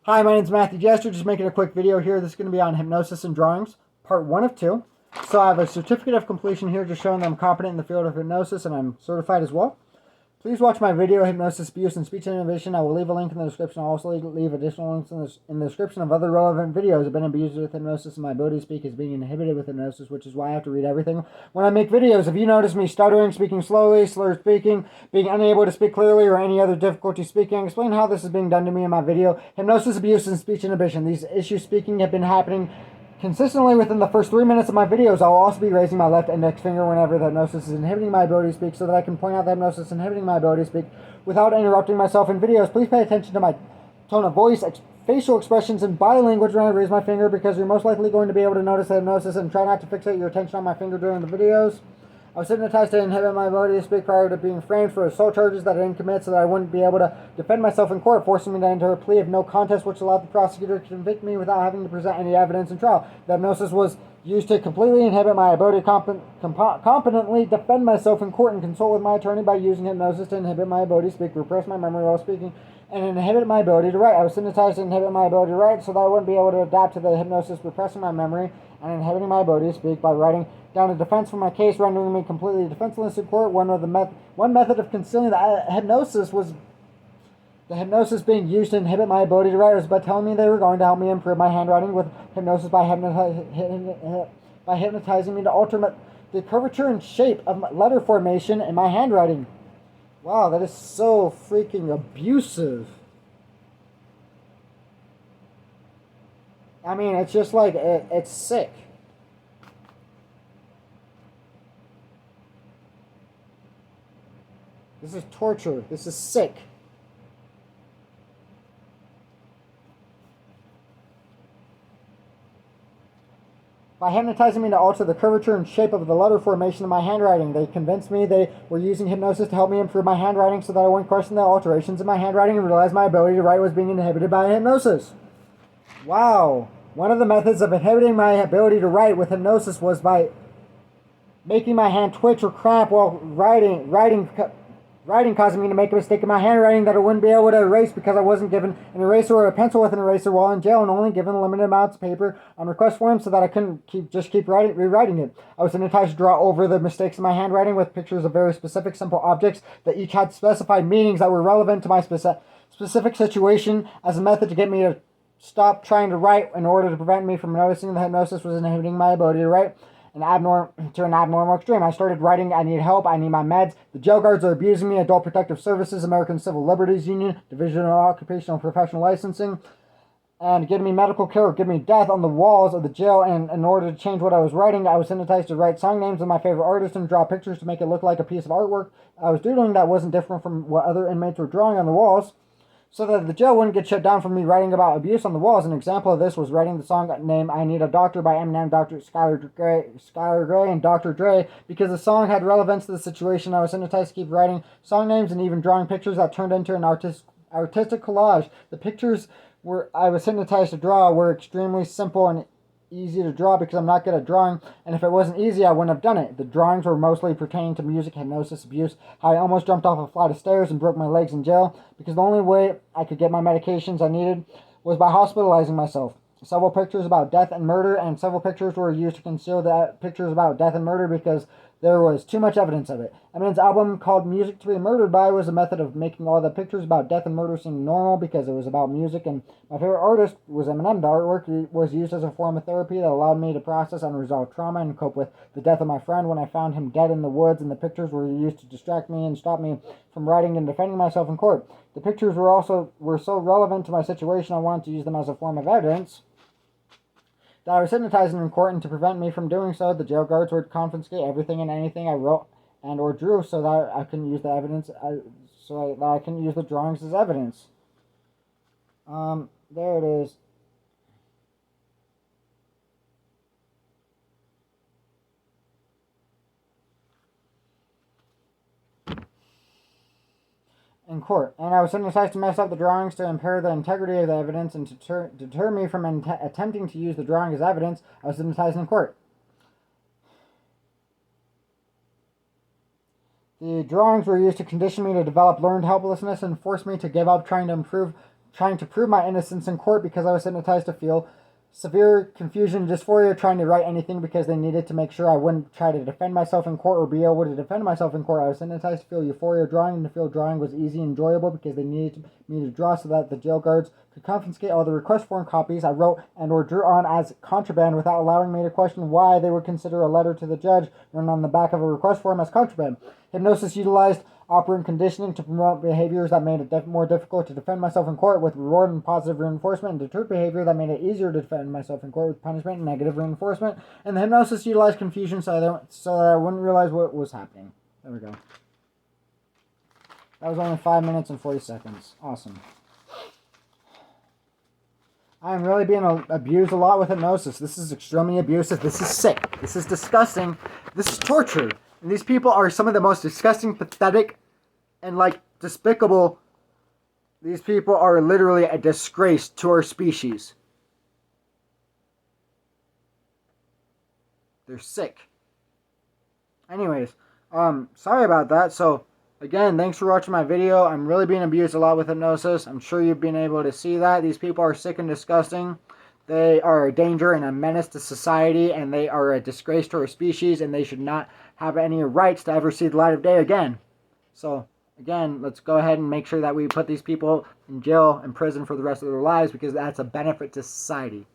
Hi, my name is Matthew Jester. Just making a quick video here. This is going to be on hypnosis and drawings, part 1 of 2. So I have a certificate of completion here just showing that I'm competent in the field of hypnosis and I'm certified as well. Please watch my video, Hypnosis, Abuse, and Speech Inhibition. I will leave a link in the description. I'll also leave additional links in the description of other relevant videos. I've been abused with hypnosis, and my ability to speak is being inhibited with hypnosis, which is why I have to read everything when I make videos. If you notice me stuttering, speaking slowly, slurred speaking, being unable to speak clearly, or any other difficulty speaking, explain how this is being done to me in my video, Hypnosis, Abuse, and Speech Inhibition. These issues speaking have been happening consistently within the first 3 minutes of my videos. I'll also be raising my left index finger whenever the hypnosis is inhibiting my ability to speak so that I can point out the hypnosis inhibiting my ability to speak without interrupting myself in videos. Please pay attention to my tone of voice, facial expressions, and body language when I raise my finger because you're most likely going to be able to notice the hypnosis, and try not to fixate your attention on my finger during the videos. I was hypnotized to inhibit my ability to speak prior to being framed for assault charges that I didn't commit so that I wouldn't be able to defend myself in court, forcing me to enter a plea of no contest, which allowed the prosecutor to convict me without having to present any evidence in trial. The hypnosis was used to completely inhibit my ability to competently defend myself in court and consult with my attorney by using hypnosis to inhibit my ability to speak, repress my memory while speaking, and inhibit my ability to write. I was hypnotized to inhibit my ability to write so that I wouldn't be able to adapt to the hypnosis, repressing my memory and inhibiting my ability to speak by writing down a defense for my case, rendering me completely defenseless in court. One method of concealing the hypnosis was the hypnosis being used to inhibit my ability to write was by telling me they were going to help me improve my handwriting with hypnosis by hypnotizing me to alter the curvature and shape of my letter formation in my handwriting. Wow, that is so freaking abusive. I mean, it's just like, it's sick. This is torture. This is sick. By hypnotizing me to alter the curvature and shape of the letter formation of my handwriting, they convinced me they were using hypnosis to help me improve my handwriting so that I wouldn't question the alterations in my handwriting and realize my ability to write was being inhibited by hypnosis. Wow. One of the methods of inhibiting my ability to write with hypnosis was by making my hand twitch or cramp while writing, causing me to make a mistake in my handwriting that I wouldn't be able to erase because I wasn't given an eraser or a pencil with an eraser while in jail and only given limited amounts of paper on request forms so that I couldn't keep rewriting it. I was hypnotized to draw over the mistakes in my handwriting with pictures of very specific, simple objects that each had specified meanings that were relevant to my specific situation as a method to get me to stop trying to write in order to prevent me from noticing the hypnosis was inhibiting my ability to write. An abnormal extreme. I started writing, I need help, I need my meds. The jail guards are abusing me. Adult Protective Services, American Civil Liberties Union, Division of Occupational Professional Licensing, and giving me medical care or giving me death on the walls of the jail. And in order to change what I was writing, I was hypnotized to write song names of my favorite artists and draw pictures to make it look like a piece of artwork I was doodling that wasn't different from what other inmates were drawing on the walls, so that the jail wouldn't get shut down for me writing about abuse on the walls. An example of this was writing the song name I Need a Doctor by Eminem, Dr. Skylar Grey, and Dr. Dre. Because the song had relevance to the situation, I was hypnotized to keep writing song names and even drawing pictures that turned into an artistic collage. The pictures I was hypnotized to draw were extremely simple and easy to draw because I'm not good at drawing, and if it wasn't easy I wouldn't have done it. The drawings were mostly pertaining to music, hypnosis, abuse, how I almost jumped off a flight of stairs and broke my legs in jail because the only way I could get my medications I needed was by hospitalizing myself. Several pictures about death and murder, and several pictures were used to conceal the pictures about death and murder because there was too much evidence of it. Eminem's album called Music to be Murdered By was a method of making all the pictures about death and murder seem normal because it was about music, and my favorite artist was Eminem. The artwork was used as a form of therapy that allowed me to process unresolved trauma and cope with the death of my friend when I found him dead in the woods, and the pictures were used to distract me and stop me from writing and defending myself in court. The pictures were so relevant to my situation I wanted to use them as a form of evidence that I was hypnotizing in court, and to prevent me from doing so, the jail guards would confiscate everything and anything I wrote and or drew so that I can use the evidence, so that I can use the drawings as evidence. There it is. In court, and I was hypnotized to mess up the drawings to impair the integrity of the evidence and to deter me from attempting to use the drawing as evidence. I was hypnotized in court. The drawings were used to condition me to develop learned helplessness and force me to give up trying to improve trying to prove my innocence in court because I was hypnotized to feel severe confusion, dysphoria, trying to write anything because they needed to make sure I wouldn't try to defend myself in court or be able to defend myself in court. I was hypnotized to feel euphoria drawing and to feel drawing was easy and enjoyable because they needed me to draw so that the jail guards could confiscate all the request form copies I wrote and or drew on as contraband without allowing me to question why they would consider a letter to the judge written on the back of a request form as contraband. Hypnosis utilized operant conditioning to promote behaviors that made it more difficult to defend myself in court with reward and positive reinforcement, and deterred behavior that made it easier to defend myself in court with punishment and negative reinforcement. And the hypnosis utilized confusion so that I wouldn't realize what was happening. There we go. That was only 5 minutes and 40 seconds. Awesome. I am really being abused a lot with hypnosis. This is extremely abusive. This is sick. This is disgusting. This is torture. And these people are some of the most disgusting, pathetic, and despicable. These people are literally a disgrace to our species. They're sick. Anyways, sorry about that. So, again, thanks for watching my video. I'm really being abused a lot with hypnosis. I'm sure you've been able to see that. These people are sick and disgusting. They are a danger and a menace to society, and they are a disgrace to our species, and they should not have any rights to ever see the light of day again. So, again, let's go ahead and make sure that we put these people in jail and prison for the rest of their lives, because that's a benefit to society.